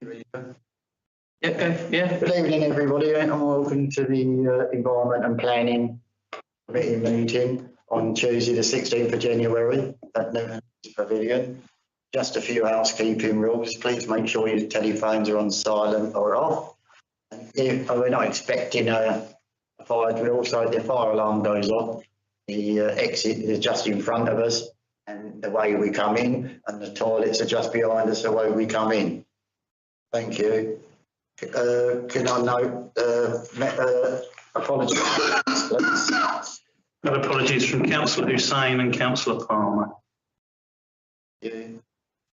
Yeah. Good evening, everybody, and welcome to the Environment and Planning Committee meeting on Tuesday, the 16th of January at Newton Pavilion. Just a few housekeeping rules. Please make sure your telephones are on silent or off. And if we're not expecting a fire drill, so if the fire alarm goes off, the exit is just in front of us and the way we come in, and the toilets are just behind us the way we come in. Thank you. Can I note apologies, please? Apologies from Councillor Hussain and Councillor Palmer. Yeah.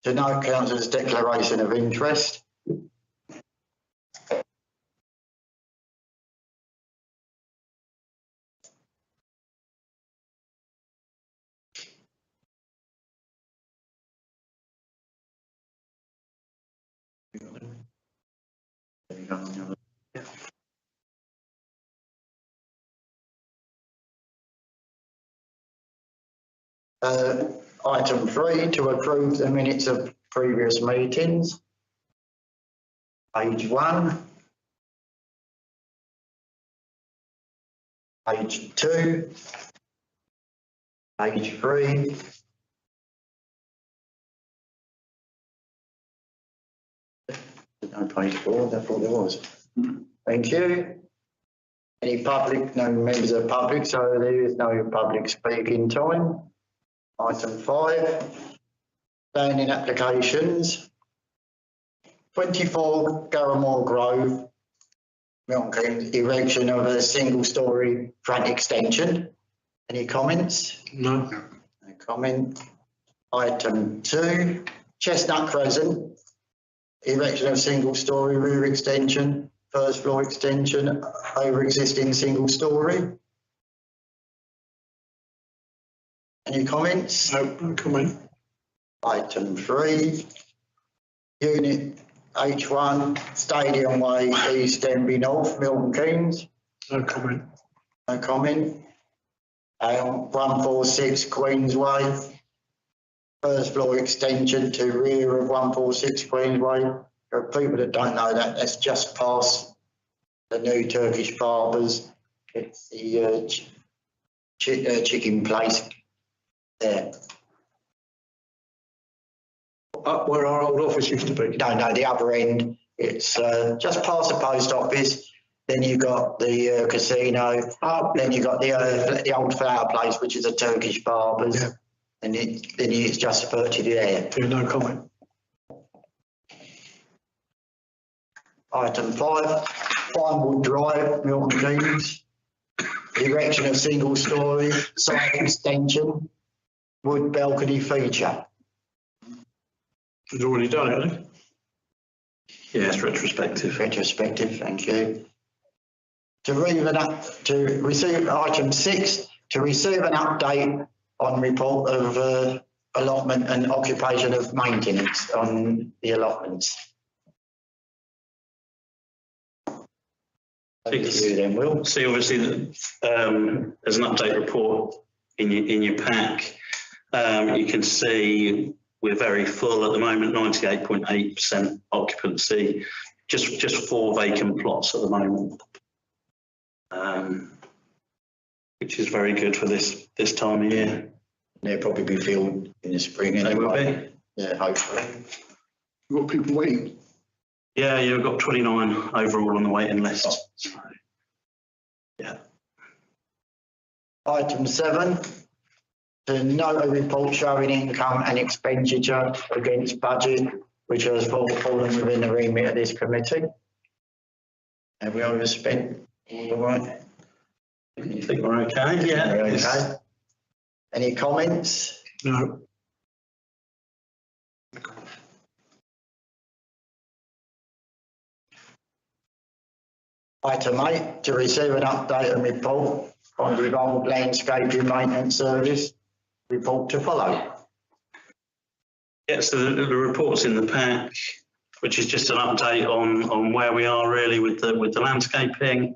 To note Councillor's declaration of interest. Item 3, to approve the minutes of previous meetings. Page 1. Page 2. Page 3. No, page 4, I thought there was. Thank you. Any public, no members of the public, so there is no public speaking time. Item 5, planning applications. 24 Garramore Grove, Milton Keynes, erection of a single-storey front extension. Any comments? No. No comment. Item 2, Chestnut Crescent, erection of single-storey rear extension, first floor extension over existing single-storey. Any comments? No comment. Item 3, Unit H1, Stadium Way, East Denby North, Milton Keynes. No comment. No comment. 146 Queensway, first floor extension to rear of 146 Queensway. For people that don't know that, that's just past the new Turkish barbers. It's the chicken place there. Up where our old office used to be. No, the other end. It's just past the post office. Then you got the casino. Then you got the old flower place, which is a Turkish barbers. Yeah. And then it's just purchased there. Yeah, no comment. Item 5, Pinewood Drive, Milton Keynes. Erection of single-storey side extension, wood balcony feature. It's already done it, hasn't it? Yeah, it's retrospective. Retrospective, thank you. To receive item 6, to receive an update on report of allotment and occupation of maintenance on the allotments. Then, Will. See, obviously, that there's an update report in your pack. You can see we're very full at the moment, 98.8% occupancy, just 4 vacant plots at the moment, which is very good for this time of year. They'll probably be filled in the spring. They will be. Yeah, hopefully. You've got people waiting. Yeah, you've got 29 overall on the waiting list. So, yeah. Item 7, to note a report showing income and expenditure against budget, which has fallen within the remit of this committee. Have we overspent all the right? You think we're okay? Yeah. We're okay. Any comments? No. Item 8, to receive an update and report on the old landscaping maintenance service. Report to follow. Yeah, so the report's in the pack, which is just an update on where we are really with the landscaping.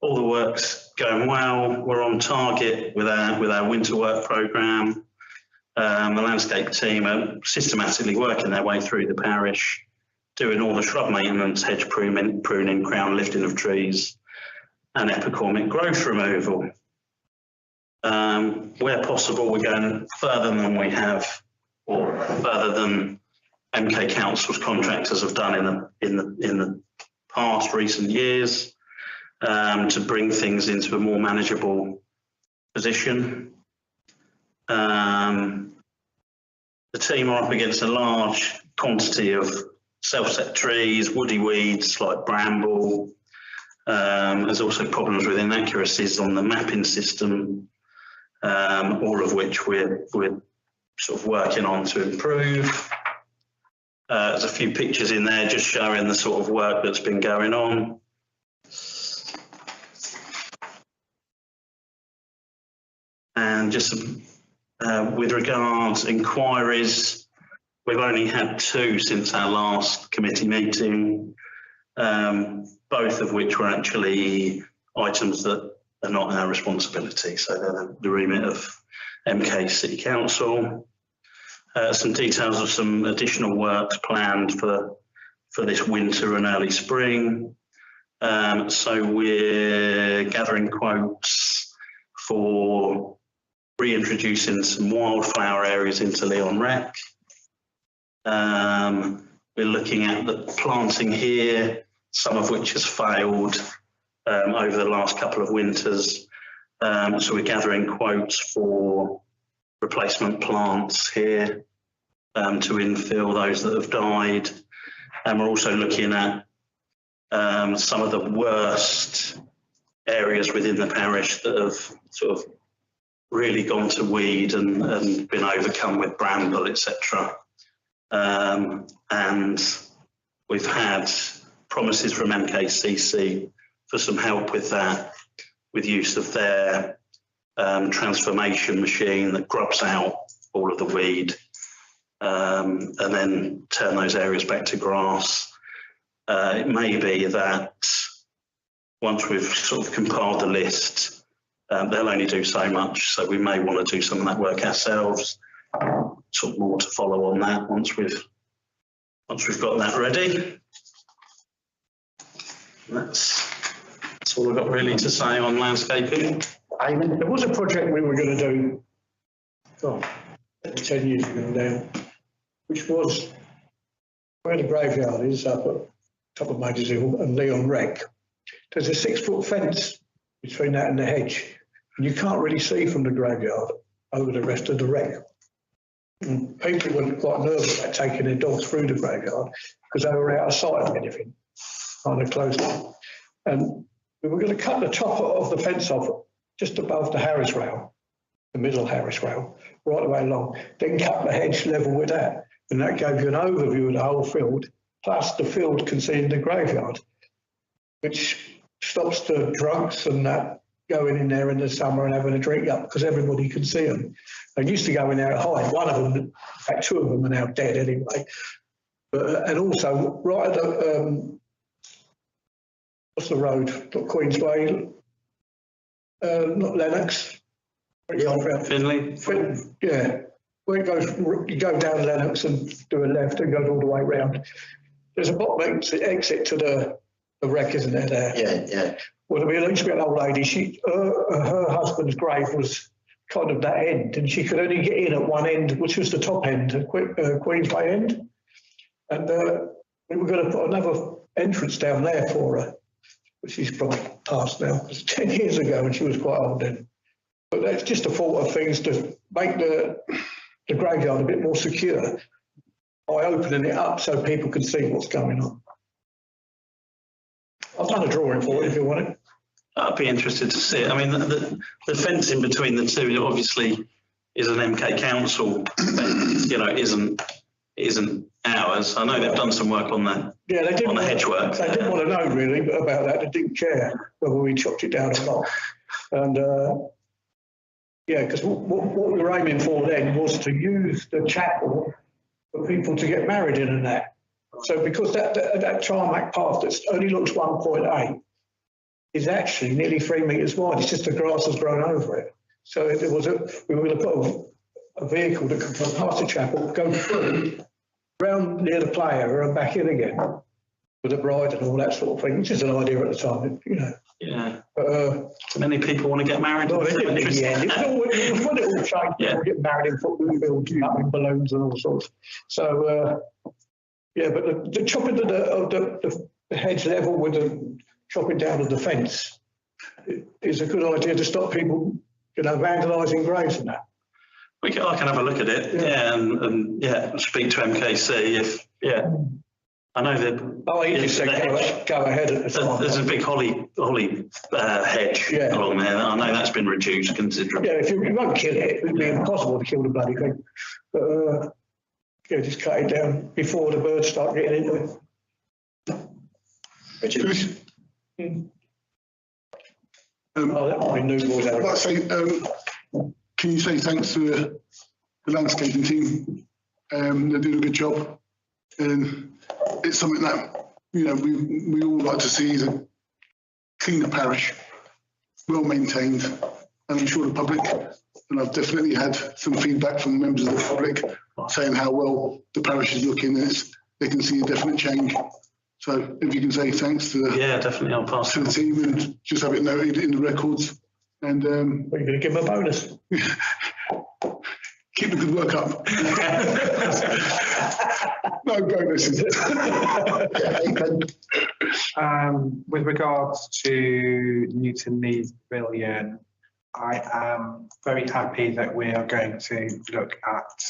All the work's going well. We're on target with our winter work programme. The landscape team are systematically working their way through the parish. doing all the shrub maintenance, hedge pruning, crown lifting of trees, and epicormic growth removal. Where possible, we're going further than we have, or further than MK Council's contractors have done in the past recent years, to bring things into a more manageable position. The team are up against a large quantity of self-set trees, woody weeds like bramble. There's also problems with inaccuracies on the mapping system, all of which we're sort of working on to improve. There's a few pictures in there just showing the sort of work that's been going on. And just with regards inquiries, we've only had 2 since our last committee meeting, both of which were actually items that are not our responsibility. So they're the remit of MK City Council. Some details of some additional works planned for this winter and early spring. So we're gathering quotes for reintroducing some wildflower areas into Leon Rec. We're looking at the planting here, some of which has failed over the last couple of winters. So we're gathering quotes for replacement plants here to infill those that have died. And we're also looking at some of the worst areas within the parish that have sort of really gone to weed and been overcome with bramble, etc. And we've had promises from MKCC for some help with that, with use of their transformation machine that grubs out all of the weed and then turn those areas back to grass. It may be that once we've sort of compiled the list, they'll only do so much, so we may want to do some of that work ourselves. Sort of more to follow on that once we've got that ready. That's all I've got really to say on landscaping. There was a project we were going to do 10 years ago now, which was where the graveyard is up at top of Major's Hill and Leon Rec. There's a 6-foot fence between that and the hedge, and you can't really see from the graveyard over the rest of the wreck. And people were quite nervous about taking their dogs through the graveyard because they were out of sight of anything, kind of close. And we were going to cut the top of the fence off just above the Harris rail, the middle Harris rail, right the way along, then cut the hedge level with that. And that gave you an overview of the whole field, plus the field concealing the graveyard, which stops the drunks and that going in there in the summer and having a drink up because everybody can see them. They used to go in there at hide. One of them, in fact, 2 of them are now dead anyway. But, and also, right at the, what's the road? Not Queensway, not Lennox. Finley? Yeah. Where it goes, you go down Lennox and do a left and go all the way round. There's a bottom exit to the wreck, isn't there? Yeah. Well, there used to be an old lady. Her husband's grave was kind of that end, and she could only get in at one end, which was the top end, Queensway end. And we were going to put another entrance down there for her, but she's probably passed now. It was 10 years ago, and she was quite old then. But that's just a thought of things to make the graveyard a bit more secure by opening it up so people can see what's going on. I've done a drawing for it if you want it. I'd be interested to see it. I mean, the fencing between the two obviously is an MK Council fence, you know, isn't ours. I know they've done some work on the hedge work. They didn't want to know really about that. They didn't care whether we chopped it down or not. And yeah, because what we were aiming for then was to use the chapel for people to get married in and that. So because that tarmac path that only looks 1.8 is actually nearly 3 metres wide. It's just the grass has grown over it. So we were going to put a vehicle that could go past the chapel, go through, round near the play area and back in again with the bride and all that sort of thing, which is an idea at the time, you know. Yeah. But, So many people want to get married. no, they didn't in the end. It was when it all changed. Yeah. People get married in football fields, in balloons and all sorts. So, yeah, but the chopping of the hedge level with the chopping down of the fence is a good idea to stop people, you know, vandalising graves and that. I can have a look at it, yeah, and speak to MKC if, I know that. Oh, he just said go ahead at the time. There's a big holly hedge along there. I know that's been reduced considerably. Yeah, if you won't kill it, it'd be impossible to kill the bloody thing. But, just cut it down before the birds start getting into it. That might be new boys. I'd like to say, can you say thanks to the landscaping team? They're doing a good job, and it's something that, you know, we all like to see is a cleaner parish, well maintained, and I'm sure the public, and I've definitely had some feedback from members of the public saying how well the parish is looking, and they can see a definite change. So if you can say thanks to definitely, I'll pass to the team and just have it noted in the records. And We're going to give them a bonus. Keep the good work up. No bonuses. With regards to Newton Leeds Pavilion, I am very happy that we are going to look at.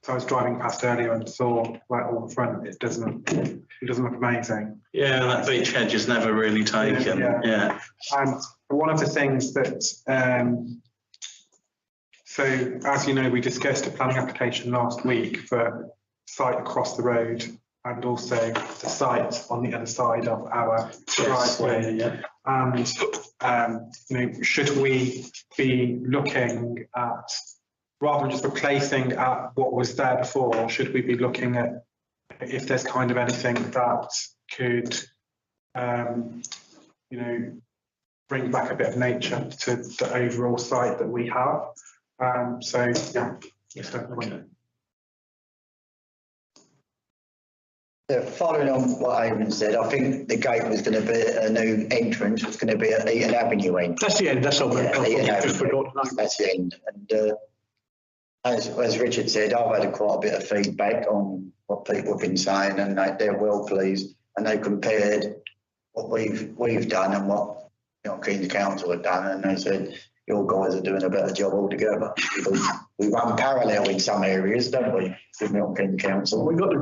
So I was driving past earlier and saw right on the front. It doesn't look amazing. Yeah, that beach hedge is never really taken. Yeah. And one of the things that, so as you know, we discussed a planning application last week for site across the road and also the site on the other side of our driveway. Yeah. And you know, should we be looking at, rather than just replacing what was there before, should we be looking at if there's kind of anything that could, you know, bring back a bit of nature to the overall site that we have. So yeah, just a point. Yeah, following on what Eamon said, I think the gate was going to be a new entrance. Was going to be at Eaton Avenue end. That's the end. That's all. Yeah, I just forgot. That's the end. And as Richard said, I've had quite a bit of feedback on what people have been saying, and they're well pleased. And they compared what we've done and what King's Council have done, and they said your guys are doing a better job altogether. We run parallel in some areas, don't we? With Milton Keynes Council. We've got the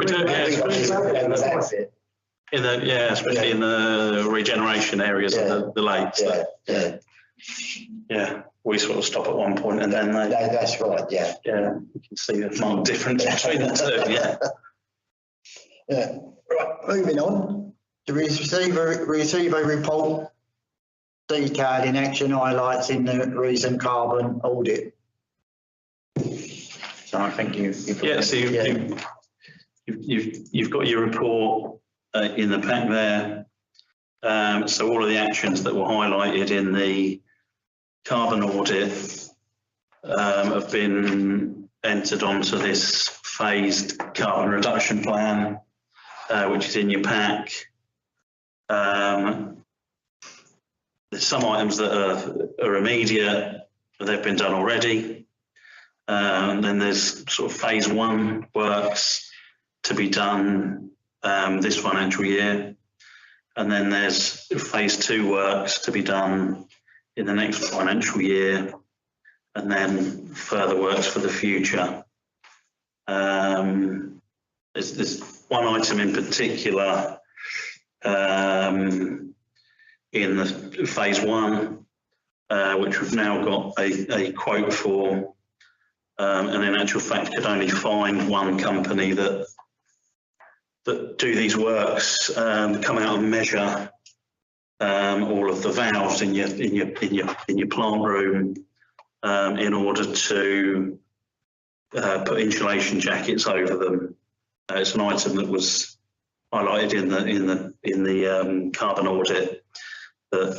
That's it. Especially in the regeneration areas of the lakes. Yeah. We sort of stop at one point and then they. That's right. Yeah. Yeah, you can see the marked difference between the two. Yeah. Yeah. Right. Moving on. To receive a report detailing action highlights in the recent carbon audit. So I think you've got your report in the pack there. So all of the actions that were highlighted in the carbon audit have been entered onto this phased carbon reduction plan, which is in your pack. There's some items that are immediate, but they've been done already. And then there's sort of phase one works to be done this financial year. And then there's phase two works to be done in the next financial year, and then further works for the future. There's one item in particular in the phase one, which we've now got a quote for, and in actual fact could only find one company that do these works, come out and measure all of the valves in your plant room in order to put insulation jackets over them. It's an item that was highlighted in the carbon audit, that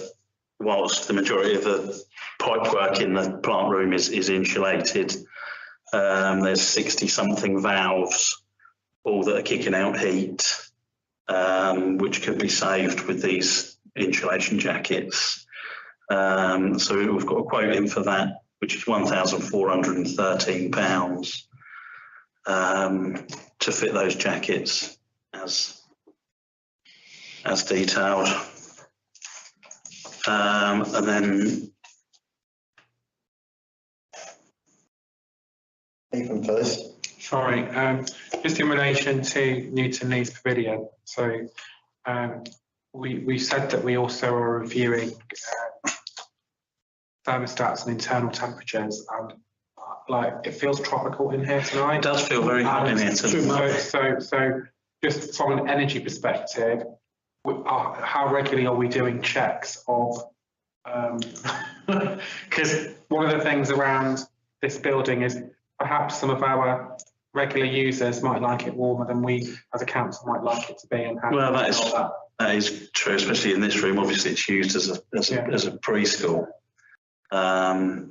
whilst the majority of the pipe work in the plant room is insulated, there's 60 something valves all that are kicking out heat, which could be saved with these insulation jackets. So we've got a quote in for that, which is £1,413 to fit those jackets as detailed. And then Ethan first. Sorry, just in relation to Newton Leeds Pavilion. So we said that we also are reviewing thermostats and internal temperatures, and like it feels tropical in here tonight. it does feel very hot in here tonight. So just from an energy perspective, how regularly are we doing checks of? Because one of the things around this building is perhaps some of our regular users might like it warmer than we as a council might like it to be. And well, that is true, especially in this room. Obviously, it's used as a preschool. The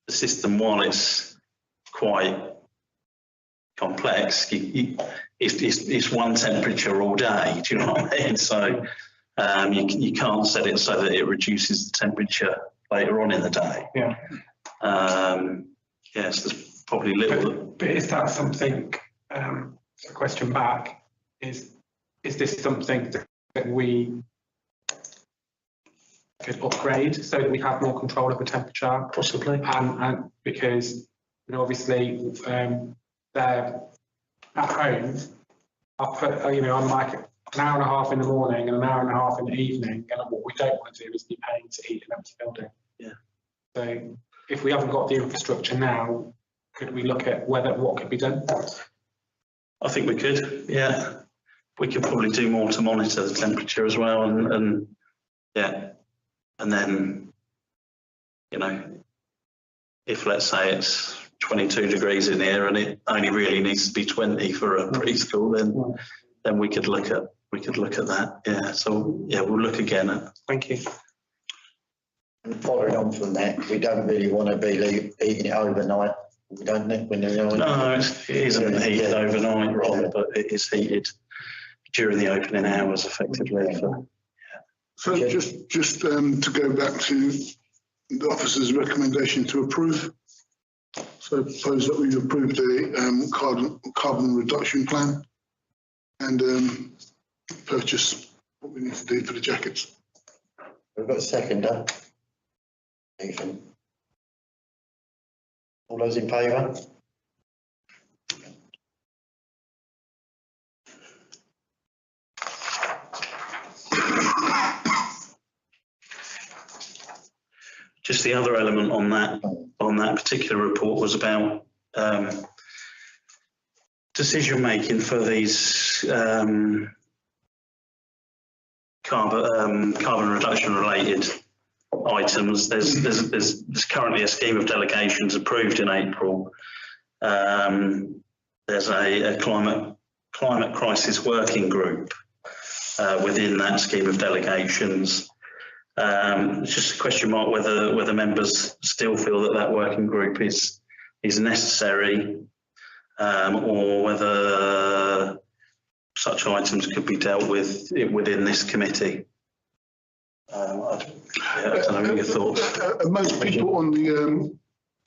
system, while it's quite complex, it's one temperature all day. Do you know what I mean? So you can't set it so that it reduces the temperature later on in the day. Yeah. Yes, there's probably little. But is that something? A question back is this something that we could upgrade so that we have more control of the temperature? Possibly. And because obviously they're at home, I'll put I'm like an hour and a half in the morning and an hour and a half in the evening, and what we don't want to do is be paying to heat an empty building. Yeah. So if we haven't got the infrastructure now, could we look at what could be done? I think we could, yeah. We could probably do more to monitor the temperature as well, and yeah. And then, if let's say it's 22 degrees in here and it only really needs to be 20 for a preschool, then we could look at that. Yeah. So yeah, we'll look again at. Thank you. And following on from that, we don't really want to be eating it overnight. We don't need when they're on. No, it isn't heated overnight, rather, but it is heated during the opening hours, effectively. So just to go back to the officer's recommendation to approve. So suppose that we've approved a carbon reduction plan and purchase what we need to do for the jackets. We've got a seconder. Ethan. All those in favour? Just the other element on that particular report was about decision making for these carbon reduction related items. There's currently a scheme of delegations approved in April. There's a climate crisis working group within that scheme of delegations. It's just a question mark whether members still feel that working group is necessary, or whether such items could be dealt with within this committee. I don't know your thoughts. Most people on the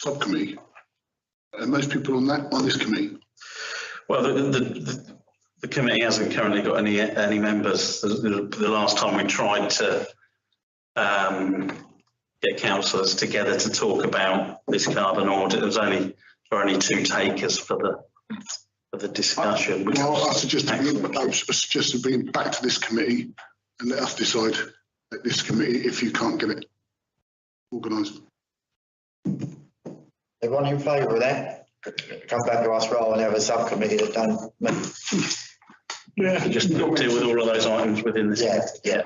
subcommittee, most people on this committee. Well, the committee hasn't currently got any members. The last time we tried to get councillors together to talk about this carbon audit, there were only two takers for the discussion. I suggest to bring it back to this committee and let us decide at this committee if you can't get it organised. Everyone in favour of that? Come back to us rather than have a subcommittee that don't meet. Yeah. So just deal with all of those items within this. Yeah.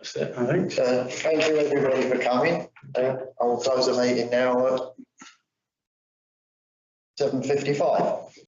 That's it, I think. Thank you everybody for coming. I'll close the meeting now at 7:55.